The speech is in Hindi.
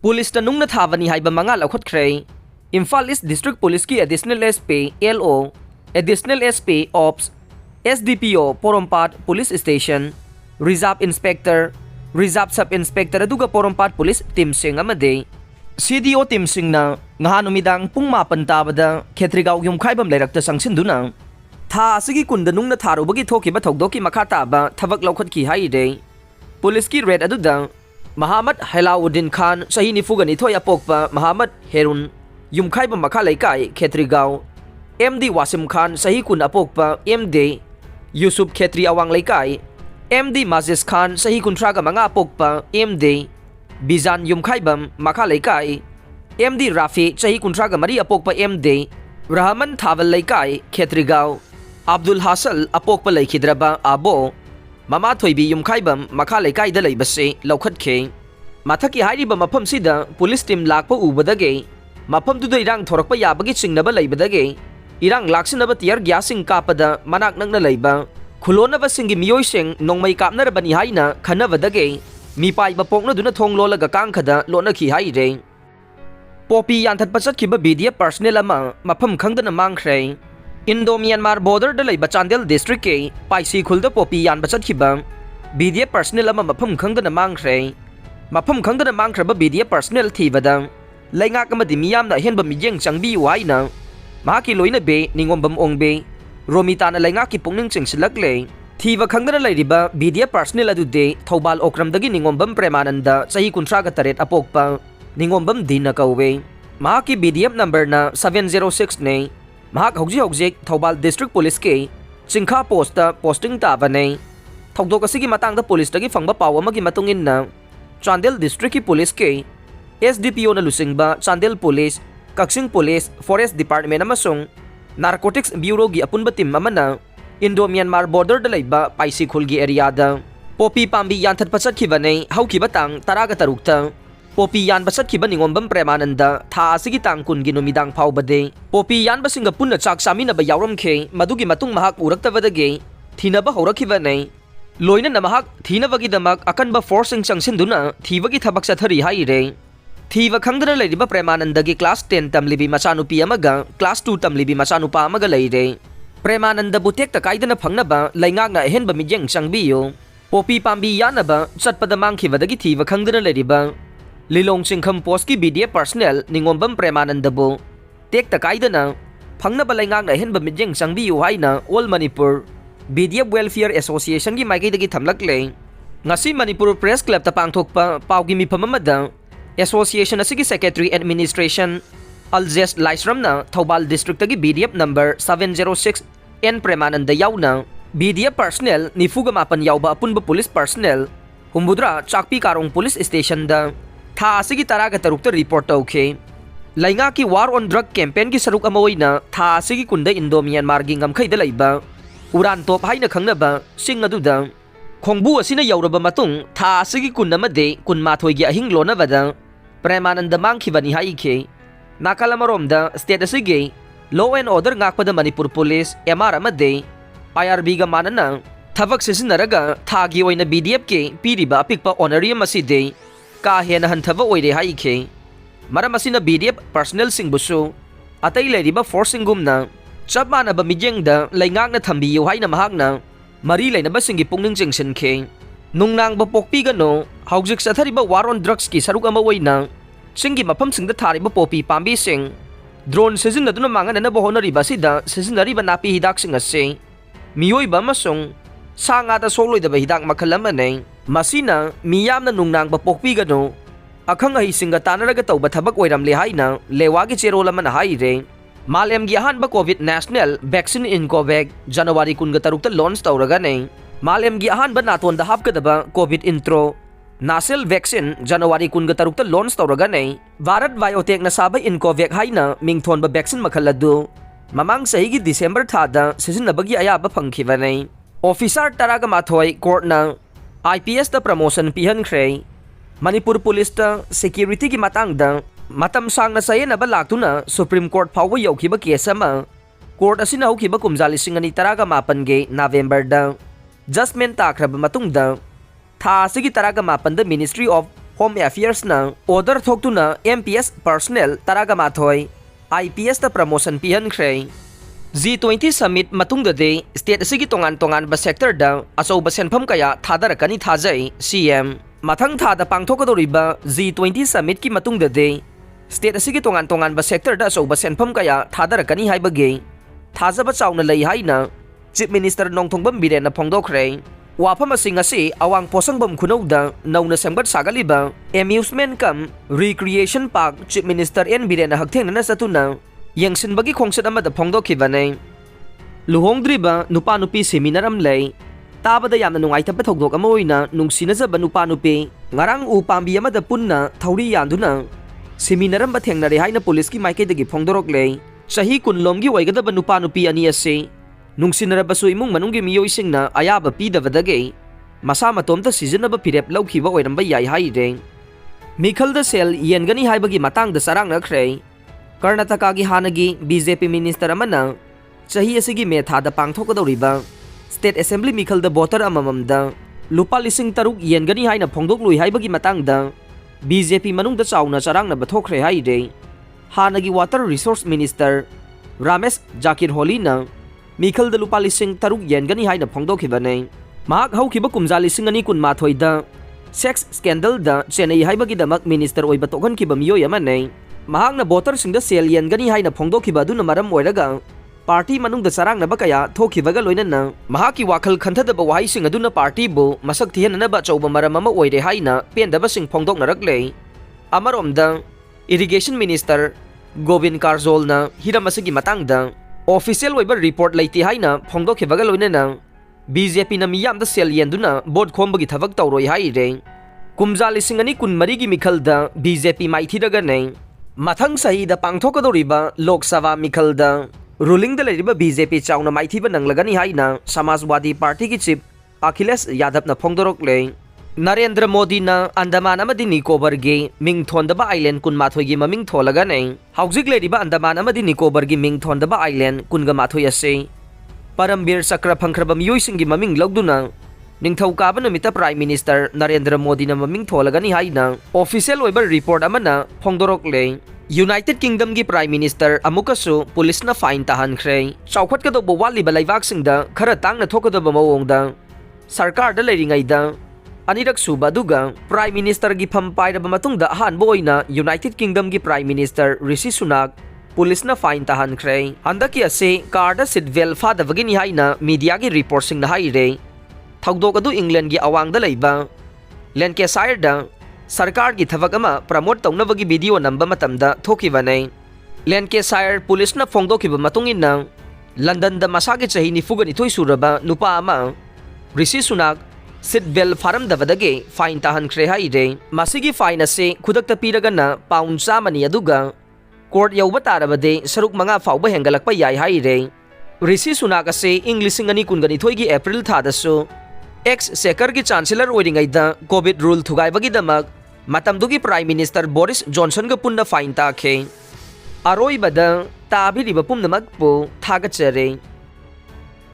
पुलिस नुंगना थाबनी हाइबा मंगा लौखटख्रे इम्फाल ईस्ट डिस्ट्रिक्ट पुलिस की additional SP LO additional SP ops SDPO Porompat police station reserve inspector reserve sub inspector अदुगा पोरमपाट पुलिस टीम सिंग अमदे CDO टीम सिंगना ngha numitang pung 8 tabada khetrigaw yumkhaibam leirakta sangsinduना था असगी कुंद नुंगना थारुबगी थोकिबा थौदोकी मखा ताबा थबक लौखटखी हाइरे पुलिस की रेड अदुदा मोहम्मद हैलाउद्दीन खान सही निफुगनी थोय अपोकपा मोहम्मद हेरुन युमखाइबा मखा लेकाय खेत्रीगाव MD वासिम खान सही कुन अपोकपा MD यूसुफ खेत्री अवांग लेकाय MD माजिस खान सही कुंथ्रागा मंगा अपोकपा MD बिजान युमखाइबम मखा लेकाय MD राफी सही कुंथ्रागा मरी अपोकपा MD रहमान थावल लेकाय खेत्रीगाव अब्दुल हासल अपोकपा लेखिद्रबा आबो ममा थोइबी युमखाइबम मखा लेकाय द लेबसे लौखटखे माथकी हाइरिबा मफमसिदा पुलिस टीम लाकपा उबदगे मफमदुदा इरांग थोरकपा याबगी चिंगनबा लेबदगे इरांग लाक्सिनबा तियर ग्यासिंग कापदा मनाक नंगना लेबा खुल्लोन्नाबासिंगी मियोइसिंग नोंगमei कापनरबनी हाइना खन्नबदगे मिपाइबा पोकनदुना थोंग लोलागा कांखदा लोटनखी हाइरे पोपी यानथतपा चटखिबा BDF पर्सनेल अमा मफम खंगदना मांगख्रे इंडो म्यांमार बॉर्डर द लेबा चांदेल डिस्ट्रिक्ट के पाइसी खुलद पोपी यानबा चटखिबा BDF पर्सनेल अमा मफम खंगदना मांगख्रे मफम खंगदना मांगख्रबा BDF पर्सनेल थीबदा लेंगाक अमदि मियामना अहेनबा मियेंग चांगबियु हाइना माकी लोइना बे निंगोमबम ओंगबे रोमिताना लेंगाकी पुंगनिंग चिंगसिलकले थीबा खंगदना लेरिबा BDF पर्सनेल अदुदे थौबाल ओक्रमदगी निंगोमबम प्रेमानंदा सही 38 अपोकपा निंगोमबम दीना कौवे माकी BDF नंबर ना 706 ने महाक हौजी थौबाल डिस्ट्रिक्ट पुलिस के चिंखा पोस्ट पोस्टिंग ताबने थौदोक असिगी मतंगदा पुलिस तगी फंगबा पाव अमगी मतुंगिन्ना चांदेल डिस्ट्रिक्ट की पुलिस के SDPO ना लुसिंगबा Chandel police Kakching police forest department अमसुंग नारकोटिक्स ब्यूरो की अपुनबा टीम अमना इंडो म्यांमार बॉर्डर द लेबा पाइसी खुलगी एरियादा पोपी पाम्बी यानथतपा चटखिबने हौखिबा तांग 13 पोपी यानबा चटखिबा निंगोमबम प्रेमानंदा था असिगी तांग कुनगी नुमिदांग फावबदे पोपी यानबा सिंगा पुन्ना चाक चामिनबा यावरमखे मदुगी मतुंग महाक उरक्तबदगे थीनबा हौरखिबने लोइना नमहाक थीनबगीदमक अकनबा फोर्सिंग चंगसिनदुना थीबगी थबक चथरी हाइरे थीबा खंगदना लेरिबा प्रेमानंदगी क्लास 10 तमलिबी मचानुपी अमगा क्लास 2 तमलिबी मचानुपा अमगा लेइरे प्रेमानंदबु टेक्ता काइदना फंगनबा लेंगाकना अहेनबा मित्येंग चांगबियु पोपी पाम्बी यानबा चटपदा मांगखिबदगी थीबा खंगदना लेरिबा लिलोंग चिंखम पोस्ट की BDF पर्सनेल निंगोमबम प्रेमानंदबु टेक्ता काइदना फंगनबा लेंगाकना अहेनबा मित्येंग चांगबियु हाइना all Manipur BDF welfare association की माइकैदगी थमलकले ngasi मणिपुर प्रेस क्लब ता पांगथोकपा पावगी मिफम अमदा एसोसिएशन असिगी सेक्रेटरी एडमिनिस्ट्रेशन अलजेस लाइसरमना थौबाल डिस्ट्रिक्ट की BDF नंबर 706 N प्रेमानंद याउना BDF पर्सनेल निफुगा मापन याउबा अपुनबा पुलिस पर्सनेल हुम्बुद्रा चाकपी कारोंग पुलिस स्टेशन दा था असिगी 13 रिपोर्ट तौखे लैंगा की वार ऑन ड्रग कैंपेन की सरुक अमा ओइना था असिगी कुंद इंडो म्यांमार गी ngमखैदा लैबा उरान तोप हाइना खंगनबा सिंग अदुदा खोंगबु असिना यौरबा मतुंग था असिगी कुन अमदे कुनमाथोइगी अहिंग लोनबदा प्रेमानंद मांगखिबनी हाइखे नाकाल अमरोमदा स्टेट असिगी law and order ngakpada Manipur police MR अमदे IRB गा मानना थबक सिसिनरगा थागी ओइना BDF के पीरिबा अपिकपा ऑनरियम असिदे का हेन हंथबा ओइरे हाइखे मरम असिना BDF पर्सनेल सिंगबुसु अतै लेरिबा फोर्सिंगुमना चप मानबा मिजेंगदा लेंगाकना थंबियु हाइना महाकना मरी लेनबा सिंगी पुंगनिंग चिंगसिनखे नुंगनांगबा पोकपीगनो हौजिक सथरिबा वार ऑन ड्रग्स की सरुक अमा ओइना सिंगी मफम सिंगदा थारिबा पोपी पाम्बी सिंग ड्रोन सिजिनदुना मांगननबा होनरिबा सिदा सिजिनरिबा नापी हिदाक सिंग असे मियोइबा अमसुंग सांगाता सोलोइदबा हिदाक मखल अमने मसिना मियामना नुंगनांगबा पोकपीगनो अखंग अहि सिंगा तानरगा तौबा थबक ओइरमले हाइना लेवागी चेरोल अमना हाइरे मालेमगी अहानबा कोविड नेशनल वैक्सीन इनकोवैग जनवरी 13 लॉन्च तौरगाने मालेमगी अहानबा नातोंदा हापकदबा कोविड इंट्रो नासेल वैक्सीन जनवरी 13 लॉन्च तौरगाने भारत बायोटेक ना साबा इनकोवैग हाइना मिंगथोनबा वैक्सीन मखल अदु ममांग सहीगी दिसंबर थादा सिजिनबगी अयाबा फंखिबने ऑफिसर 13 कोर्टना IPS दा प्रमोशन पिहनख्रे मणिपुर पुलिस दा सिक्योरिटी की मतंगदा मतम सांगना सयेनबा लाक्तुना सुप्रीम कोर्ट फाउबा यौखिबा केस अमा कोर्ट असिना हौखिबा कुमजाली सिंगनी 15 गे नवेंबर दा जजमेंट ताख्रबा मतुंगदा था असिगी 15 दा ministry of Home Affairs na order thokduna MPS personnel taraga mathoi IPS ta promotion pihankhre. G20 summit matungda de state asigi tongan ba sector da asoba senpham kaya thadarakani thajai CM. Mathang thada pangthokadoriba G20 summit ki matungda de state asigi tongan ba sector da asoba senpham kaya thadarakani haibage thajaba chauna lei haina Chief Minister Nongthombam Biren na phongdokhre. Wafam asing asi awang posangbam khunauda nauna semgat sagaliba amusement kam recreation park Chief Minister N Biren na hagthengna na satuna yengsinbagi khongsat amada phongdokhibane. Luhongdriba Nupa Nupi Siminaramle tabada yamna nungaitaba thogdok ama oina nungsinajaba Nupa Nupi ngarang upambi amada punna thauri yanduna Siminaramba thengnare haina police ki maikaidagi phongdorokle. Sahi kunlomgi oigadaba Nupa Nupi ani ase nungsinarabasu imung manunggi Meeoising na ayaba pidabadage masa matomta sizinaba pirep laukhiba oiramba yai haire. Mikhal da sel Yengani haibagi matang da sarangnakhre. Karnataka gi hanagi BJP minister amana chahi asigi metha da pangthokadoriba State Assembly Mikhal da voter amamamda lupa lising taruk Yengani haina phongdoklui haibagi matang da BJP manung da chauna charangnaba thokre haire. Hanagi Water Resource Minister Ramesh Jakir Holina Mikhal da lupa lising taruk Yengani haina phongdokhibane. Mahak haukiba kumja lising ani kunmathoi da sex scandal da Chennai haibagi damak minister oiba tokhankiba miyoi amane. Mahak na voter sing da sel Yengani haina phongdokhiba aduna maram oiraga party manung da sarangnaba kaya thokhibaga loinana mahaki wakhal khanthadaba wahai sing aduna party bu masak thihanaba chauba maram ama oire haina pendaba sing phongdoknarakle. Amaromda irrigation minister Govind Karjol na hiramasigi matangda official oiba report laiti haina phongdokhibaga loinana BJP na miyam da sel yenduna board khombagi thabak tawroi haire. Kumja lising ani kunmari gi Mikhal da BJP maithiraga nei. Mathang sahi da pangthokadoriba Lok Sabha Mikhal da ruling da leriba BJP chauna maithiba nanglagani haina Samajwadi Party ki chief Akhilesh Yadav na phongdorokle. Narendra Modi na Andaman amadi Nicobar gi mingthondaba island kunmathoi gi maming tholaga nei. Haujik leriba Andaman amadi Nicobar gi mingthondaba island kunga mathoi ase. Parambir Sakra phangkhraba Meeoising gi maming logduna ningthaukaban numita Prime Minister Narendra Modi na maming tholagani haina official oiba report amana phongdorokle. United Kingdom gi Prime Minister amukasu police na fine tahankhre. Chawkhatkadaba waliba laibaksingda khara tangna thokadaba mawongda sarkar da leiringaida anirak suba duga Prime Minister gi phampairaba matungda ahanba oina United Kingdom gi Prime Minister Rishi Sunak police na fine tahankhre. Handaki ase karda sidvel fadabagini haina media gi report sing na haire. Thagdok adu England gi awang da leiba Lancashire da sarkar gi thabak ama promote tawnabagi video namba matamda thokibane. Lancashire police na phongdokhiba matungin na London da masagi chahi nifugani thoi suraba nupa ama Rishi Sunak seatbelt faramdabadage fine tahankhre haire. Masigi fine ase khudakta piraga na pound 100 aduga court yauba tarabade saruk manga fauba hengalakpa yai haire. Rishi Sunak ase English ngani kungani thoi gi April thadasu ex-Secretary ki Chancellor oiringaida COVID rule thugaibagi damak matamdugi Prime Minister Boris Johnson ga punna fine takhe. Aroibada tabiriba pumnamak po thagachare.